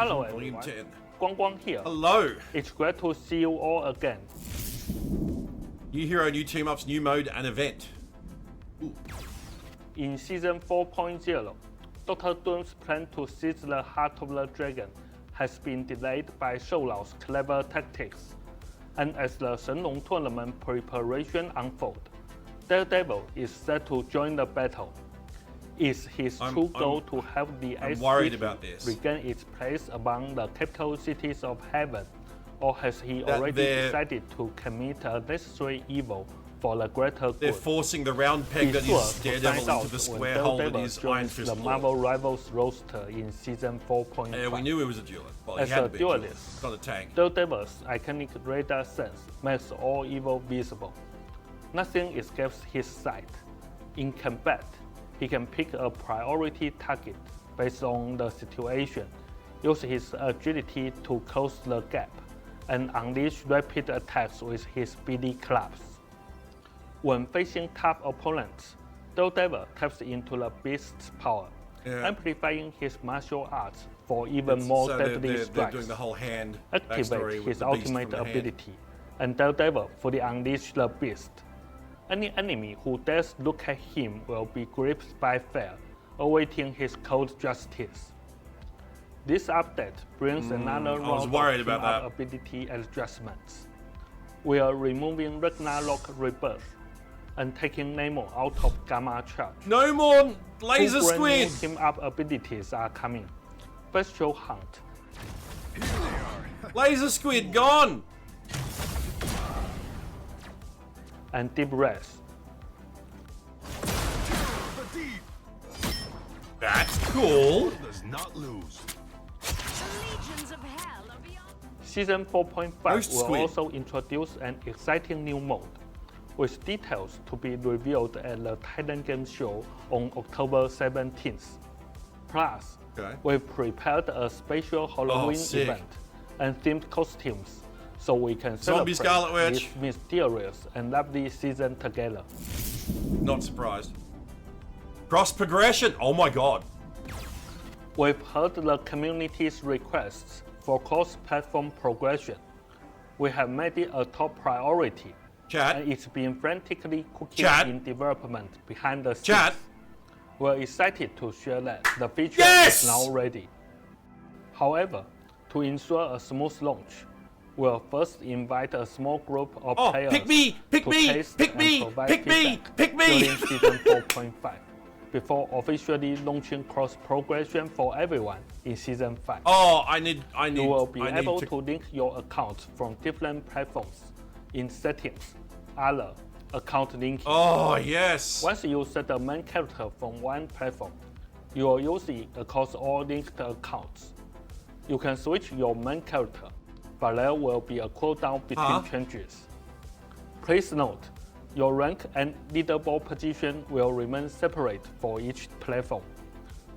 Hello Volume everyone, 10. Guang Guang here. Hello. It's great to see you all again. New hero, new team-ups, new mode, and event. Ooh. In Season 4.0, Dr. Doom's plan to seize the heart of the dragon has been delayed by Shoulau's clever tactics. And as the Shenlong tournament preparation unfolds, Daredevil is set to join the battle. Is his true goal to help the Ice City regain its place among the capital cities of heaven, or has he already decided to commit a necessary evil for the greater good? They're forcing the round peg that is Daredevil into the square hole that is Iron Fist the Marvel Rivals roster in Season 4.5. Yeah, we knew he was a duelist. Well, as a duelist, not a tank. Daredevil's iconic radar sense makes all evil visible. Nothing escapes his sight. In combat, he can pick a priority target based on the situation, use his agility to close the gap, and unleash rapid attacks with his speedy clubs. When facing tough opponents, Daredevil taps into the Beast's power, amplifying his martial arts for even more deadly strikes. They're doing the whole hand activate his ultimate ability, and Daredevil fully unleash the Beast. Any enemy who dares look at him will be gripped by fear, awaiting his cold justice. This update brings another round of team-up ability adjustments. We are removing Ragnarok Rebirth and taking Namor out of Gamma Charge. No more laser squid! Two team-up abilities are coming. Bestial Hunt. Laser squid gone! And Deep Rest. That's cool. Does not lose. Season 4.5 will also introduce an exciting new mode, with details to be revealed at the Titan Game Show on October 17th. Plus, we've prepared a special Halloween event and themed costumes, so we can celebrate this mysterious and lovely season together. Not surprised. Cross progression, oh my god. We've heard the community's requests for cross-platform progression. We have made it a top priority, and it's been frantically cooking in development behind the scenes. We're excited to share that the feature is now ready. However, to ensure a smooth launch, we'll first invite a small group of players to taste and provide feedback during Season 4.5, before officially launching cross-progression for everyone in Season 5. You will be able to link your accounts from different platforms in Settings, Other, Account Linking. Once you set the main character from one platform, you will use it across all linked accounts. You can switch your main character, but there will be a cooldown between changes. Please note, your rank and leaderboard position will remain separate for each platform.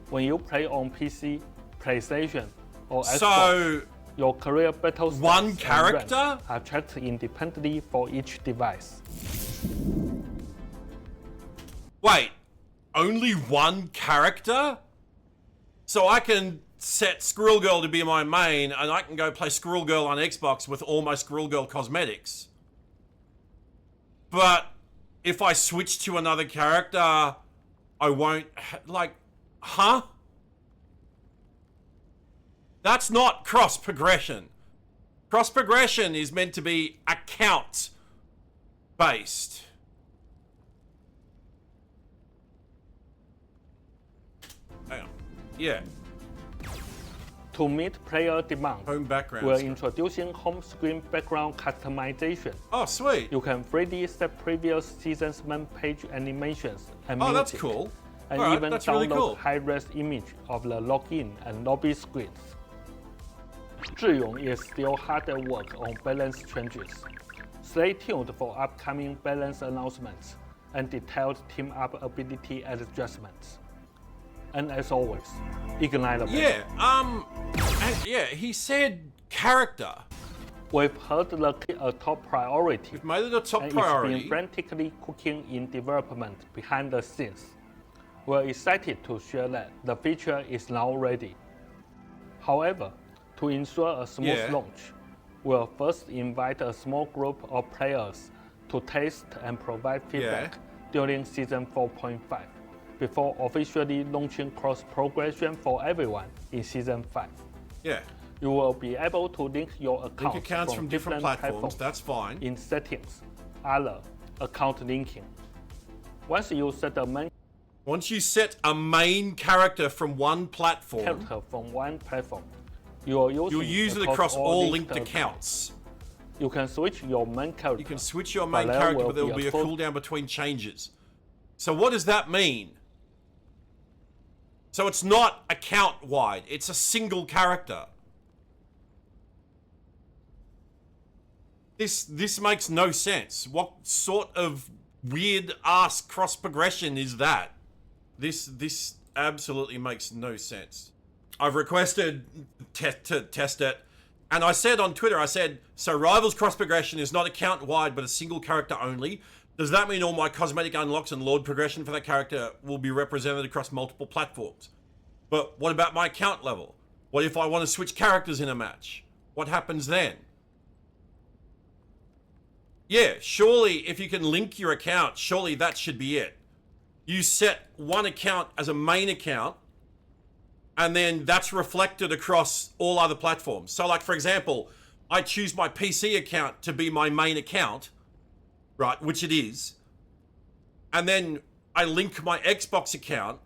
When you play on PC, PlayStation, or Xbox, your career battle stats are tracked independently for each device. Wait, only one character? So I can set Squirrel Girl to be my main, and I can go play Squirrel Girl on Xbox with all my Squirrel Girl cosmetics. But if I switch to another character, I won't, That's not cross-progression. Cross-progression is meant to be account-based. Hang on. Yeah. To meet player demand, we're introducing home screen background customization. Oh, sweet. You can 3D set previous season's main page animations and music. That's cool. And even download high-res image of the login and lobby screens. Zhiyong is still hard at work on balance changes. Stay tuned for upcoming balance announcements and detailed team-up ability adjustments. And as always, ignite the he said character. We've heard a top priority. We've made it a top priority. It's been frantically cooking in development behind the scenes. We're excited to share that the feature is now ready. However, To ensure a smooth launch, we'll first invite a small group of players to test and provide feedback during Season 4.5 before officially launching cross-progression for everyone in Season 5. Yeah. You will be able to link your accounts from different platforms. That's fine. In Settings, Other, Account Linking. Once you set a main character from one platform, you'll use it across all linked accounts. You can switch your main character. You can switch your main character, but there will be a cooldown between changes. So what does that mean? So it's not account-wide, it's a single character. This makes no sense. What sort of weird-ass cross-progression is that? This absolutely makes no sense. I've requested to test it, and I said on Twitter, I said, so Rivals cross-progression is not account-wide, but a single character only. Does that mean all my cosmetic unlocks and Lord progression for that character will be represented across multiple platforms? But what about my account level? What if I want to switch characters in a match? What happens then? Yeah, surely if you can link your account, surely that should be it. You set one account as a main account, and then that's reflected across all other platforms. So like, for example, I choose my PC account to be my main account, right, which it is, and then I link my Xbox account,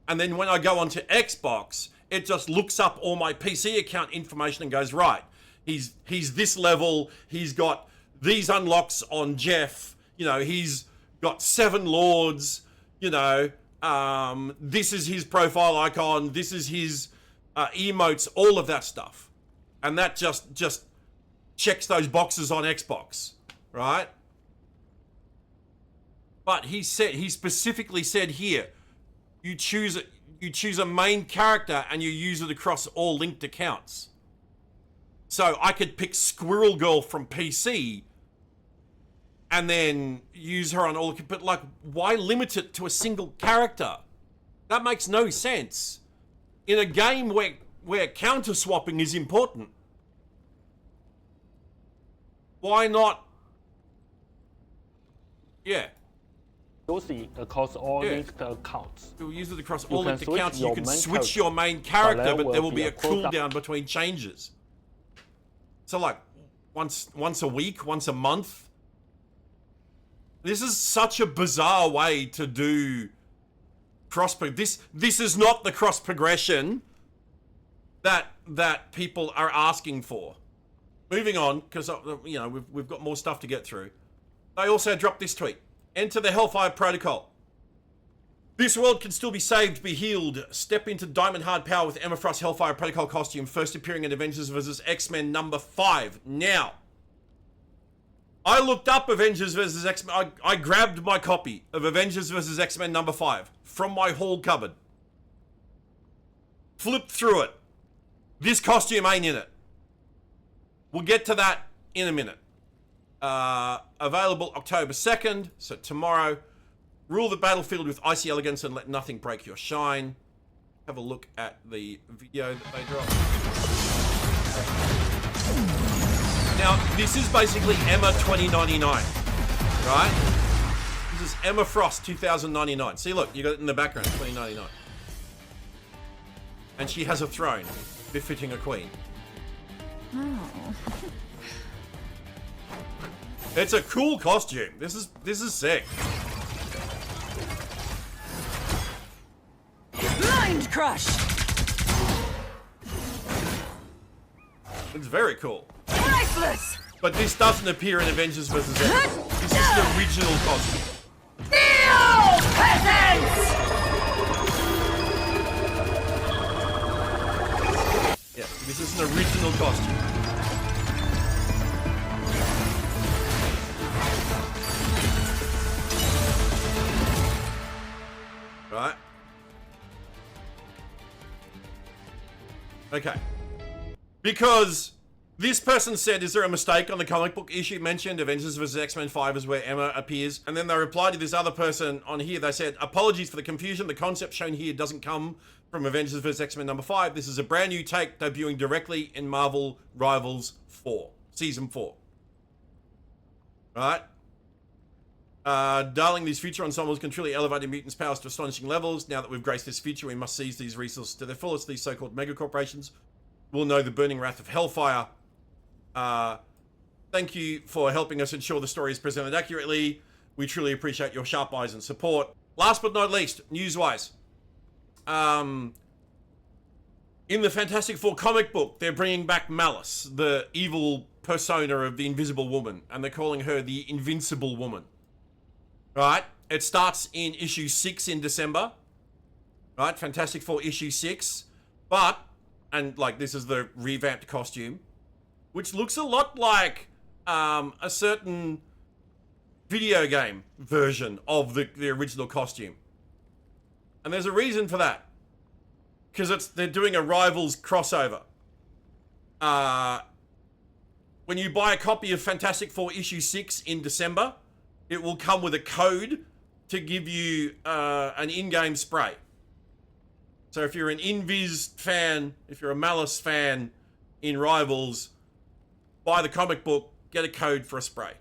and then when I go onto Xbox, it just looks up all my PC account information and goes, right, he's this level, he's got these unlocks on Jeff, you know, he's got 7 Lords, you know, this is his profile icon, this is his emotes, all of that stuff. And that just checks those boxes on Xbox, right? But he specifically said here, you choose a main character and you use it across all linked accounts. So I could pick Squirrel Girl from PC and then use her on all, but like, why limit it to a single character? That makes no sense. In a game where counter swapping is important, why not? Yeah. Use it across all linked accounts. You'll use it across all linked accounts. You can switch your main character, but there will be a cooldown between changes. So like once a week, once a month. This is such a bizarre way to do cross. This is not the cross progression that people are asking for. Moving on, because you know we've got more stuff to get through. They also dropped this tweet. Enter the Hellfire Protocol. This world can still be saved, be healed. Step into Diamond Hard Power with Emma Frost's Hellfire Protocol costume, first appearing in Avengers vs. X-Men #5. Now, I looked up Avengers vs. X-Men. I grabbed my copy of Avengers vs. X-Men #5 from my hall cupboard. Flipped through it. This costume ain't in it. We'll get to that in a minute. Available October 2nd, so tomorrow. Rule the battlefield with icy elegance and let nothing break your shine. Have a look at the video that they dropped. Now, this is basically Emma 2099, right? This is Emma Frost 2099. See, look, you got it in the background, 2099. And she has a throne, befitting a queen. Oh. It's a cool costume. This is sick. Mind crush. It's very cool. Priceless. But this doesn't appear in Avengers vs. X-Men. This is the original costume. Feel presence. Yeah, this is an original costume. Right? Okay. Because this person said, is there a mistake on the comic book issue mentioned? Avengers vs. X-Men 5 is where Emma appears. And then they replied to this other person on here. They said, apologies for the confusion. The concept shown here doesn't come from Avengers vs. X-Men number 5. This is a brand new take debuting directly in Marvel Rivals 4, Season 4. Right? Darling, these future ensembles can truly elevate mutants' powers to astonishing levels. Now that we've graced this future, we must seize these resources to their fullest. These so-called megacorporations will know the burning wrath of hellfire. Thank you for helping us ensure the story is presented accurately. We truly appreciate your sharp eyes and support. Last but not least, news-wise. In the Fantastic Four comic book, they're bringing back Malice, the evil persona of the Invisible Woman, and they're calling her the Invincible Woman. Right? It starts in issue 6 in December. Right? Fantastic Four issue 6. But, and like this is the revamped costume, which looks a lot like a certain video game version of the original costume. And there's a reason for that. Because they're doing a Rivals crossover. When you buy a copy of Fantastic Four issue 6 in December, it will come with a code to give you an in-game spray. So if you're an Invis fan, if you're a Malice fan in Rivals, buy the comic book, get a code for a spray.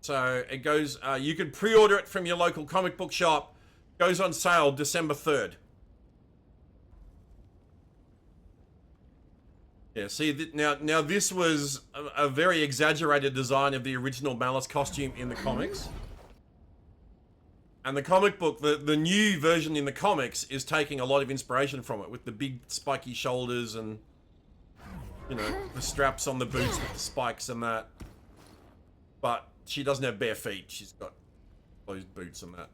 So it goes, you can pre-order it from your local comic book shop. Goes on sale December 3rd. Yeah, see, now this was a very exaggerated design of the original Malice costume in the comics. And the comic book, the new version in the comics is taking a lot of inspiration from it, with the big spiky shoulders and, you know, the straps on the boots with the spikes and that. But she doesn't have bare feet. She's got closed boots and that.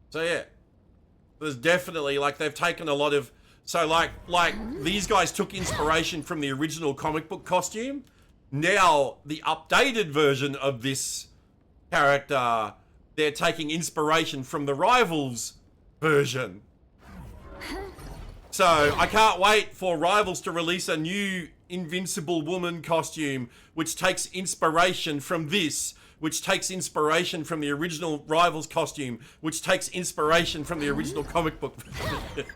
So yeah, there's definitely, like, they've taken a lot of, so like these guys took inspiration from the original comic book costume. Now the updated version of this character, they're taking inspiration from the Rivals version. So I can't wait for Rivals to release a new Invincible Woman costume, which takes inspiration from this, which takes inspiration from the original Rivals costume, which takes inspiration from the original comic book version.